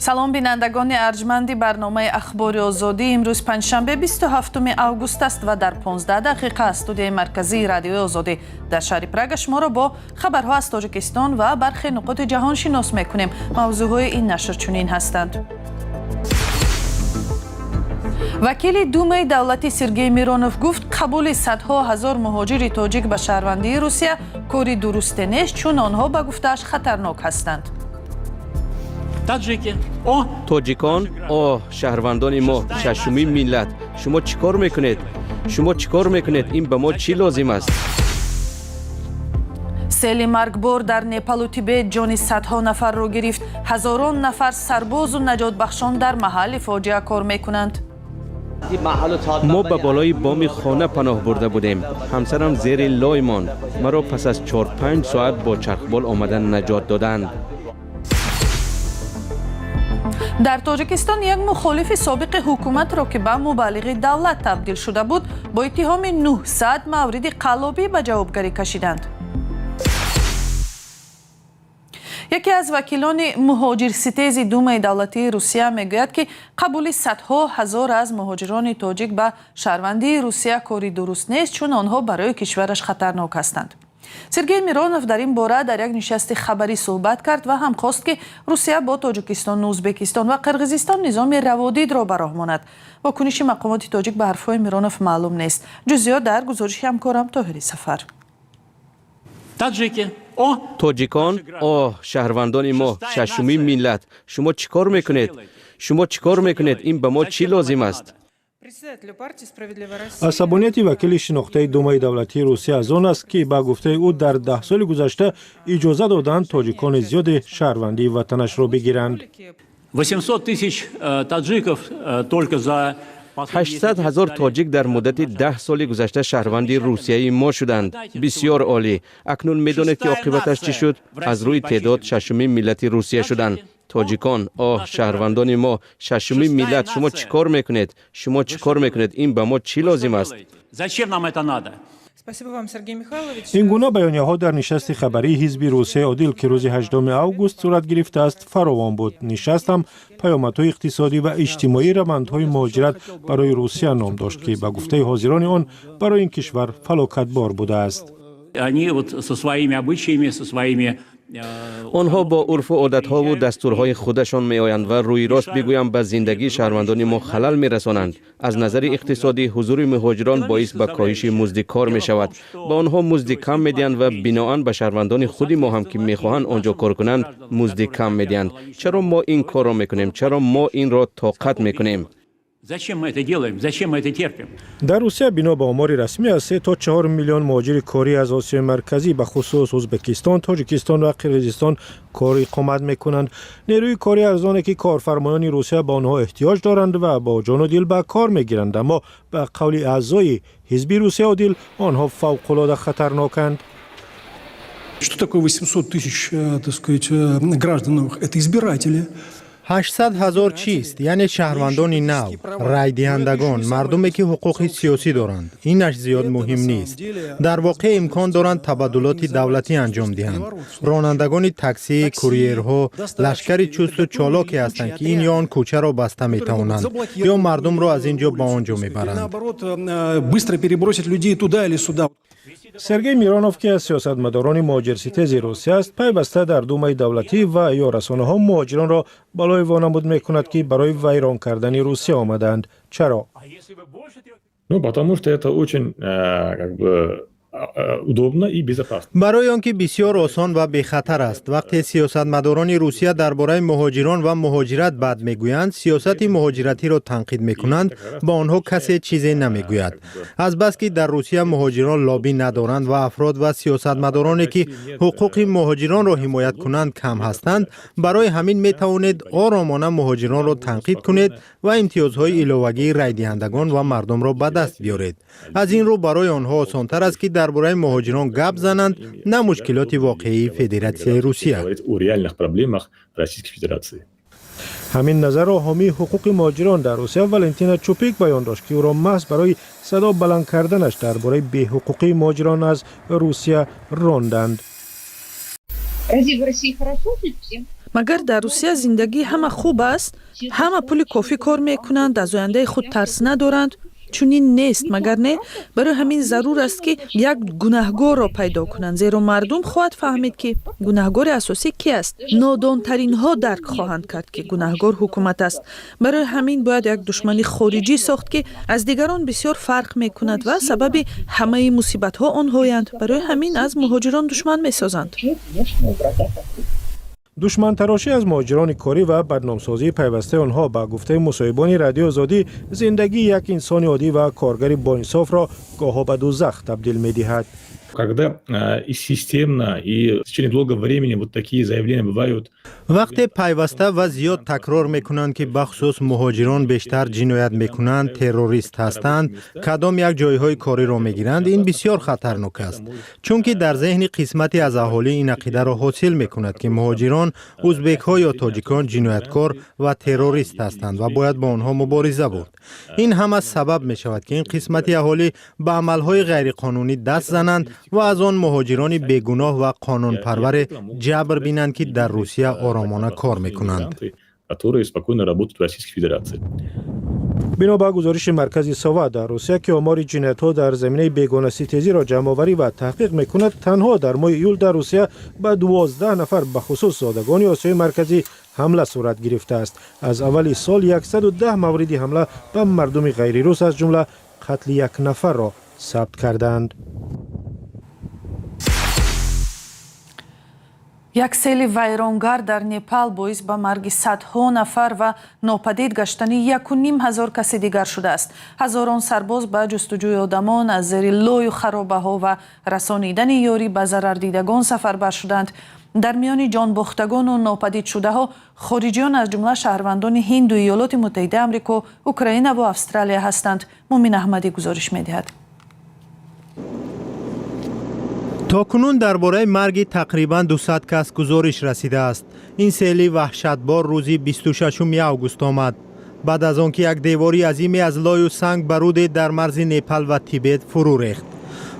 سلام بینندگان ارجمند برنامه اخبار آزادی. امروز پنجشنبه 27 اوگوست است و در 15 دقیقه استودیوی مرکزی رادیو آزادی در شهر پراگ شما را با خبرها از تاجیکستان و برخی نقاط جهان شناس میکنیم. موضوعهای این نشر چنین هستند: وکیل دومای دولتی سرگئی میرونوف گفت قبول صدها هزار مهاجر تاجیک به شهروندی روسیه کاری درست نیست، چون آنها به گفته‌اش خطرناک هستند. تاجیکان شهروندان ما، ششمی ملت، شما چیکار میکنید؟ این به ما چی لازم است؟ سیل مرگبار در نپال و تیبت جان صدها نفر را گرفت. هزاران نفر سرباز و نجات بخشان در محل فاجعه کار میکنند. ما به بالای بام خانه پناه برده بودیم. همسرم زیر لای ماند. مرا پس از 4-5 ساعت با چرخبال آمدن نجات دادند. در تاجیکستان یک مخالف سابق حکومت را که به مبلغ دولت تبدیل شده بود با اتهام 900 مورد قلابی به جوابگری کشیدند. یکی از وکیلان مهاجر ستیز دومای دولتی روسیه میگوید که قبول صدها هزار از مهاجران تاجیک به شهروندی روسیه کاری درست نیست، چون آنها برای کشورش خطرناک هستند. سرگئی میرونوف در این باره در یک نشست خبری صحبت کرد و هم خواست که روسیه با تاجیکستان، ازبکستان و قرقیزستان نظام روادید را به راه ماند. واکنش مقامات تاجیک به حرفهای میرونوف معلوم نیست. جزئیات در گزارش همکارم طاهری سفر. تاجیکان شهروندان ما، ششمی ملت، شما چیکار میکنید؟ این به ما چی لازم است؟ عصبانیت وکیل شناخته دومای دولتی روسیه از آن است که با گفته او در 10 سال گذشته اجازه دادند تاجیکان زیاد شهروندی وطنش را بگیرند. 800,000 تاجیک در مدت 10 سال گذشته شهروندی روسیایی ما شدند. بسیار عالی. اکنون میدانید که عاقبتش چی شد؟ از روی تعداد ششمی ملت روسیه شدند. تاجیکان شهروندان ما، ششمی ملت، شما چیکار میکنید؟ این به ما چی لازم است؟ این گونه بیانیه ها در نشست خبری حزب روسیه عادل که روز 18 اوگوست صورت گرفته است فراوان بود. نشست هم پیامدهای اقتصادی و اجتماعی روندهای مهاجرت برای روسیه نام داشت که به گفته حاضران آن برای این کشور فلاکتبار بوده است. آنها با عرف و عادتها و دستورهای خودشان می آیند و روی راست بگویم به زندگی شهروندان ما خلل می رسانند. از نظر اقتصادی حضور مهاجران باعث به کاهش مزد کار می شود. با آنها مزد کم می دهند و بناهن به شهروندان خود ما هم که می خواهند آنجا کار کنند مزد کم می دهند. چرا ما این کار را می کنیم؟ چرا ما این را طاقت می کنیم؟ در روسیه بنا به آمار رسمی از 3 تا 4 میلیون مهاجر کاری از آسیای مرکزی به خصوص ازبکستان، تاجیکستان و قرقیزستان کار اقامت میکنند. نیروی کاری ارزانی که کارفرمایان روسیه به آنها احتیاج دارند و با جان و دل به کار میگیرند، اما به قول اعضای حزب روسیه عادل آنها فوق العاده خطرناکند. Что такое 800 тысяч, так сказать, граждан? Это избиратели. 800,000 چیست؟ یعنی شهروندان نو، رای دهندگان، مردمی که حقوق سیاسی دارند. اینش زیاد مهم نیست. در واقع امکان دارند تبادلات دولتی انجام دهند. رانندگان تاکسی، کوریرها، لشکر چوست و چالاکی هستند که این یا آن کوچه را بسته می توانند یا مردم را از اینجا به آنجا می برند. سرگئی میرونوف که از سیاستمداران مهاجر ستیز روسیه است، پیوسته در دومای دولتی و یا رسانه‌ها مهاجران را بالای وانمود می‌کند که برای ویران کردن روسیه آمدند. چرا؟ потому что это очень удобно и безопасно. برای آنکه بسیار آسان و بی خطر است. وقتی سیاستمداران روسیه درباره مهاجران و مهاجرت بد میگویند، سیاست مهاجرتی را تنقید میکنند، با آنها کسی چیزی نمیگوید. از بس که در روسیه مهاجران لابی ندارند و افراد و سیاستمدارانی که حقوق مهاجران را حمایت کنند کم هستند، برای همین میتوانید آرامانه مهاجران را تنقید کنید و امتیازهای علاوگی رای دهندگان و مردم را به دست بیارید. از این رو برای آنها آسان‌تر است که درباره مهاجران گپ زنند، نه مشکلات واقعی فدراسیون روسیه. همین نظر را حامی حقوق مهاجران در روسیه والنتینا چوپیک بیان داشت که او را محض برای صدا بلند کردنش درباره بی‌حقوقی مهاجران از روسیه راندند. магар дар Русия зиндагӣ ҳама хуб аст, ҳама пули кофӣ кор мекунанд, аз ояндаи худ тарс надоранд. чунин нест, магар не? Барои ҳамин зарур аст ки як гунаҳгорро пайдо кунанд, зеро мардум хоҳад фаҳмид ки гунаҳгори асосӣ ки аст. Нодонтаринҳо дарк хоҳанд кард ки гунаҳгор ҳукумат аст. Барои ҳамин бояд як душмани хориҷӣ сохт ки аз дигарон бисёр фарқ мекунад ва сабаби ҳамаи мусибатҳо онҳоянд. Барои ҳамин аз муҳоҷирон душман месозанд. душмантарошӣ аз муҳоҷирони корӣ ва бадномсозии пайвастаи онҳо ба гуфтаи мусоҳибони радио Озодӣ зиндагии як инсони оддӣ ва коргари боинсофро гоҳо ба дузах табдил медиҳад. Когда и системно, и в течение долгого времени вот такие заявления бывают. вақте пайваста ва зиёд такрор мекунанд ки бахусус муҳоҷирон бештар ҷиноят мекунанд, террорист ҳастанд, кадом як ҷойҳои кориро мегиранд, ин бисёр хатарнок аст. чунки дар зеҳни қисмати аз аҳолӣ ин ақидаро ҳосил мекунад ки муҳоҷирон, узбекҳо ё тоҷикон ҷинояткор ва террорист ҳастанд ва бояд бо онҳо мубориза бурд. ин ҳама сабаб мешавад ки ин қисмати аҳолӣ ба амалҳои ғайриқонунӣ даст зананд ва аз он муҳоҷирони бегуноҳ ва қонунпарваре ҷабр бинанд ки дар Русия оромона кор мекунанд. Которые спокойно работают в Российской Федерации. бино ба гузориши маркази сова дар Русия ки омори ҷиноятҳо дар заминаи бегонаситезиро ҷамъоварӣ ва таҳқиқ мекунад, танҳо дар моҳи июл дар Русия ба 12 нафар бахусус зодагони Осиёи марказӣ ҳамла сурат гирифтааст. аз аввали сол 110 мавриди ҳамла ба мардуми ғайрирус аз ҷумла қатли як нафарро сабт карданд. як сели вайронгар дар Непал боис ба марги садҳо нафар ва нопадид гаштани 1500 каси дигар шудааст. ҳазорон сарбоз ба ҷустуҷӯи одамон аз зери лою харобаҳо ва расонидани ёрӣ ба зарардидагон сафарбар шуданд. дар миёни ҷонбохтагону нопадидшудаҳо хориҷиён аз ҷумла шаҳрвандони Ҳинду, Иёлоти Муттаҳидаи Амрико, Украина ва Австралия ҳастанд. Мумин Аҳмадӣ гузориш медиҳад. токунун дар бораи марги тақрибан 200 кас гузориш расидааст. ин сели ваҳшатбор рӯзи 26 август омад. баъд аз он ки як девори азиме аз лою санг баруде дар марзи Непал ва Тибет фурӯ рехт.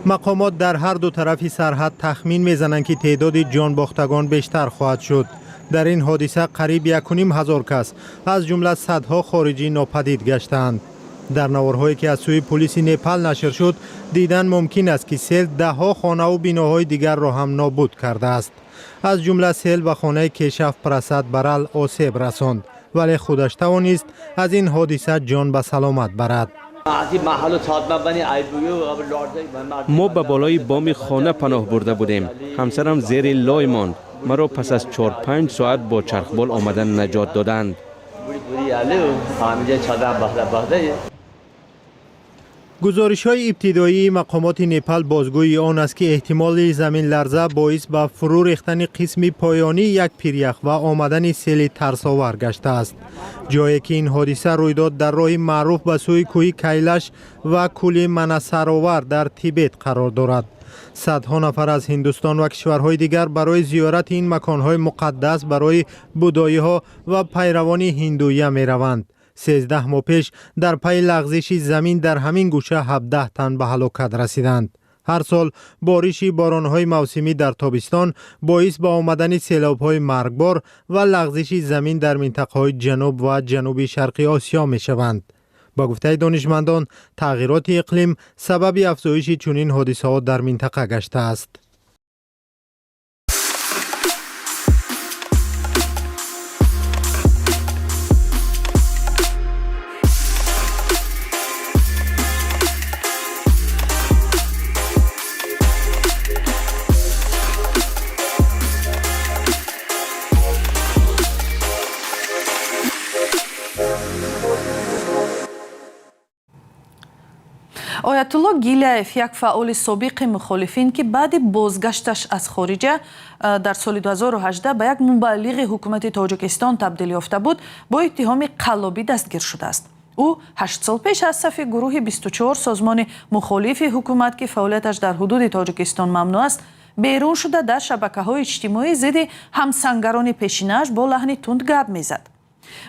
мақомот дар ҳар ду тарафи сарҳад тахмин мезананд ки теъдоди ҷонбохтагон бештар хоҳад шуд. дар ин ҳодиса қариб 1500 кас аз ҷумла садҳо хориҷӣ нопадид гаштанд. дар наворҳое ки аз сӯи полиси Непал нашр шуд, дидан мумкин аст ки сел даҳҳо хонаву биноҳои дигарро ҳам нобуд кардааст. аз ҷумла сел ба хонаи Кешаф Прасад Барал осеб расонд, вале худаш тавонист аз ин ҳодиса ҷон ба саломат барад. мо ба болои боми хона паноҳ бурда будем. ҳамсарам зери лой монд. маро пас аз 4-5 соат бо чархбол омадан наҷот доданд. гузоришҳои ибтидоии мақомоти Непал бозгӯи он аст ки эҳтимоли заминларза боис ба фурӯ рехтани қисми поёнии як пирях ва омадани сели тарсовар гаштааст. ҷое ки ин ҳодиса рӯй дод дар роҳи маъруф ба сӯи кӯҳи Кайлаш ва кӯли Манасаровар дар Тибет қарор дорад. садҳо нафар аз Ҳиндустон ва кишварҳои дигар барои зиёрати ин маконҳои муқаддас барои будоиҳо ва пайравони ҳиндуя мераванд. 13 моҳ пеш дар пайи лағзиши замин дар ҳамин гӯша 17 тан ба ҳалокат расиданд. ҳар сол бориши боронҳои мавсимӣ дар тобистон боис ба омадани селобҳои маргбор ва лағзиши замин дар минтақаҳои ҷануб ва ҷануби шарқи Осиё мешаванд. ба гуфтаи донишмандон, тағйироти иқлим сабаби афзоиши чунин ҳодисаҳо дар минтақа гаштааст. оятулло Гилаев, як фаъоли собиқи мухолифин ки баъди бозгашташ аз хориҷа дар соли 2018 ба як мубаллиғи ҳукумати Тоҷикистон табдил ёфта буд, бо иттиҳоми қаллобӣ дастгир шудааст. ӯ 8 сол пеш аз сафи гурӯҳи 24 созмони мухолифи ҳукумат ки фаъолияташ дар ҳудуди Тоҷикистон мамнӯъ аст, берун шуда дар шабакаҳои иҷтимоӣ зидди ҳамсангарони пешинааш бо лаҳни тунд гап мезад.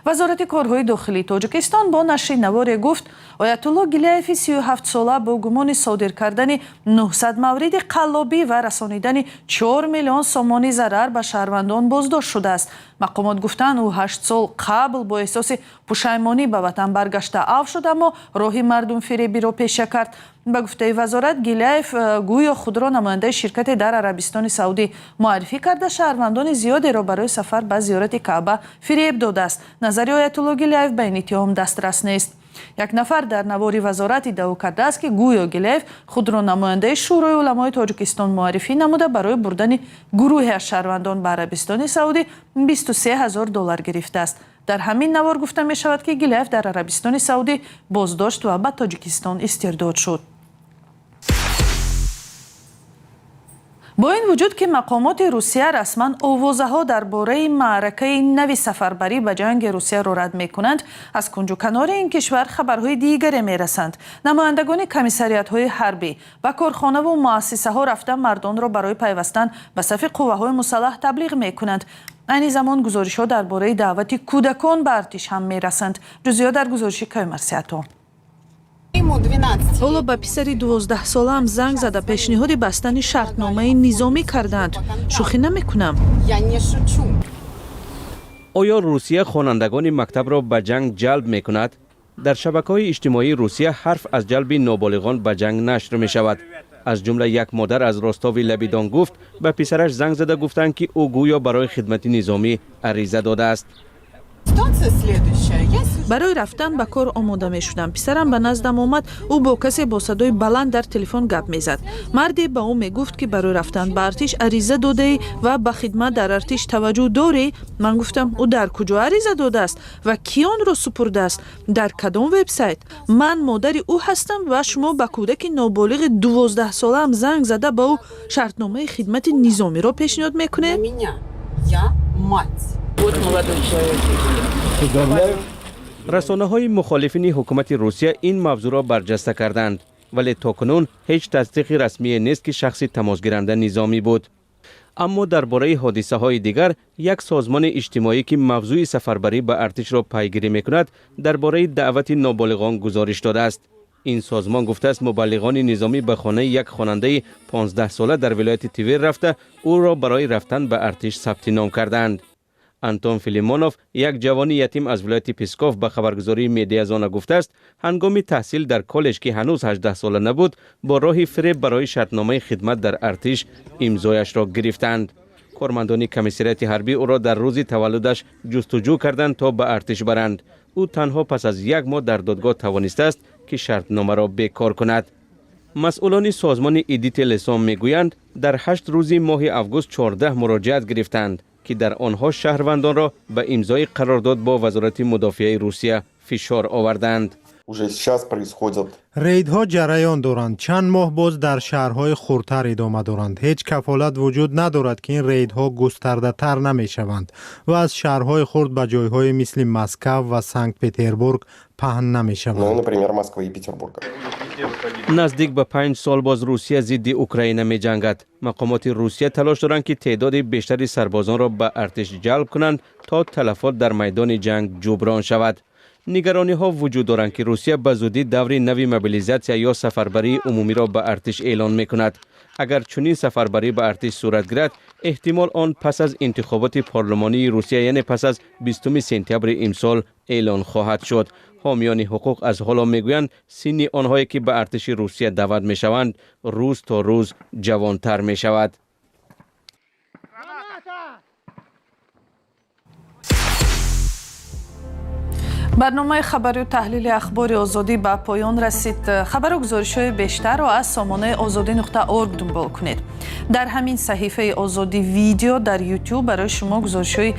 вазорати корҳои дохилии тоҷикистон бо нашри наворе гуфт оятулло гилаеви 37 сола бо гумони содир кардани 900 мавриди қаллобӣ ва расонидани 4 миллион сомони зарар ба шаҳрвандон боздошт шудааст. мақомот гуфтанд ӯ 8 сол қабл бо эҳсоси пушаймонӣ ба ватан баргашта афв шуд, аммо роҳи мардумфиребиро пеша кард. ба гуфтаи вазорат, гилаев гӯё худро намояндаи ширкате дар Арабистони Саудӣ муаррифӣ карда шаҳрвандони зиёдеро барои сафар ба зиёрати Каъба фиреб додааст. назари оятулло Гилаев ба ин иттиҳом дастрас нест. як нафар дар навори вазорат иддао кардааст ки гӯё Гилаев худро намояндаи шӯрои уламои Тоҷикистон муаррифӣ намуда барои бурдани гурӯҳе аз шаҳрвандон ба Арабистони Саудӣ $23,000 гирифтааст. дар ҳамин навор гуфта мешавад ки Гилаев дар Арабистони Саудӣ боздошт ва ба Тоҷикистон истирдод шуд. бо ин вуҷуд ки мақомоти Русия расман овозаҳо дар бораи маъракаи нави сафарбарӣ ба ҷанги Русияро рад мекунанд, аз кунҷу канори ин кишвар хабарҳои дигаре мерасанд. намояндагони комиссариятҳои ҳарбӣ ба корхонаву муассисаҳо рафта мардонро барои пайвастан ба сафи қувваҳои мусаллаҳ таблиғ мекунанд. айни замон гузоришҳо дар бораи даъвати кӯдакон ба артиш ҳам мерасанд. ҷузъиёт дар гузориши Каймарсиато. ҳоло ба писари 12-солаам занг зада пешниҳоди бастани шартномаи низомӣ карданд. шӯхӣ намекунам. оё Русия хонандагони мактабро ба ҷанг ҷалб мекунад? дар шабакаҳои иҷтимоии Русия ҳарф аз ҷалби ноболиғон ба ҷанг нашр мешавад. аз ҷумла як модар аз Ростови Лабидон гуфт ба писараш занг зада гуфтанд ки ӯ гӯё барои хидмати низомӣ ариза додааст. барои рафтан ба кор омода мешудам. писарам ба наздам омад. ӯ бо касе бо садои баланд дар телефон гап мезад. марде ба ӯ мегуфт ки барои рафтан ба артиш ариза додаӣ ва ба хидмат дар артиш таваҷҷӯҳ дорӣ? ман гуфтам ӯ дар куҷо ариза додааст ва кӣ онро супурдааст? дар кадом вебсайт? ман модари ӯ ҳастам ва шумо ба кӯдаки ноболиғи 12-солаам занг зада ба ӯ шартномаи хидмати низомиро пешниҳод мекунед? расонаҳои мухолифини ҳукумати Русия ин мавзӯъро барҷаста карданд, вале токунун ҳеҷ тасдиқи расмие нест ки шахси тамосгиранда низомӣ буд. аммо дар бораи ҳодисаҳои дигар, як созмони иҷтимоӣ ки мавзӯи сафарбарӣ ба артишро пайгирӣ мекунад, дар бораи даъвати ноболиғон гузориш додааст. ин созмон гуфтааст мубаллиғони низомӣ ба хонаи як хонандаи 15-сола дар вилояти Твер рафта, ӯро барои рафтан ба артиш сабти ном карданд. антон Филимонов, як ҷавони ятим аз вилояти Песков ба хабаргузории Медиазона гуфтааст, ҳангоми таҳсил дар коллеҷ ки ҳанӯз 18 сола набуд, бо роҳи фиреб барои шартномаи хидмат дар артиш имзояшро гирифтанд. кормандони комиссарияти ҳарбӣ ӯро дар рӯзи таваллудаш ҷустуҷӯ карданд то ба артиш баранд. ӯ танҳо пас аз як моҳ дар додгоҳ тавонистааст ки шартномаро бекор кунад. масъулони созмони Идите Лесон мегӯянд, дар 8 рӯзи моҳи август 14 муроҷиат гирифтанд ки дар онҳо шаҳрвандонро ба имзои қарордод бо вазорати мудофиаи Русия фишор оварданд. рейдҳо ҷараён доранд. чанд моҳ боз дар шаҳрҳои хурдтар идома доранд. ҳеҷ кафолат вуҷуд надорад ки ин рейдҳо густардатар намешаванд ва аз шаҳрҳои хурд ба ҷойҳои мисли Москав ва Санкт-Петербург паҳн намешаванд. наздик ба 5 сол боз Русия зидди Украина меҷангад. мақомоти Русия талош доранд ки теъдоди бештари сарбозонро ба артиш ҷалб кунанд то талафот дар майдони ҷанг ҷуброн шавад. нигарониҳо вуҷуд доранд ки Русия ба зудӣ даври нави мобилизатсия ё сафарбарии умумиро ба артиш эълон мекунад. агар чунин сафарбарӣ ба артиш сурат гирад, эҳтимол он пас аз интихоботи парлумонии Русия, яъне пас аз 20 сентябри имсол эълон хоҳад шуд. ҳомиёни ҳуқуқ аз ҳоло мегӯянд, синни онҳое ки ба артиши Русия даъват мешаванд, рӯз то рӯз ҷавонтар мешавад. барномаи хабарию таҳлили ахбори озодӣ ба поён расид. хабару гузоришҳои бештарро аз сомонаи озодӣ.орг дунбол кунед. дар ҳамин саҳифаи озодӣ видео дар YouTube барои шумо гузоришҳои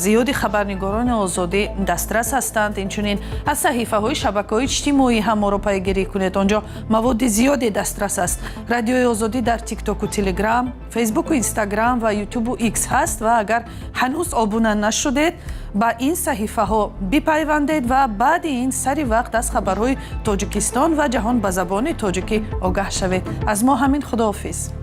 зиёди хабарнигорони озодӣ дастрас ҳастанд. инчунин аз саҳифаҳои шабакаҳои иҷтимоӣ ҳам моро пайгирӣ кунед. онҷо маводи зиёде дастрас аст. радиои озодӣ дар TikTok-у Telegram, Facebook-у Instagram ва YouTube-у X ҳаст ва агар ҳанӯз обуна нашудед, ба ин саҳифаҳо бипайвандед ва баъди ин сари вақт аз хабарҳои Тоҷикистон ва ҷаҳон ба забони тоҷикӣ огаҳ шавед. аз мо ҳамин, худоҳофиз.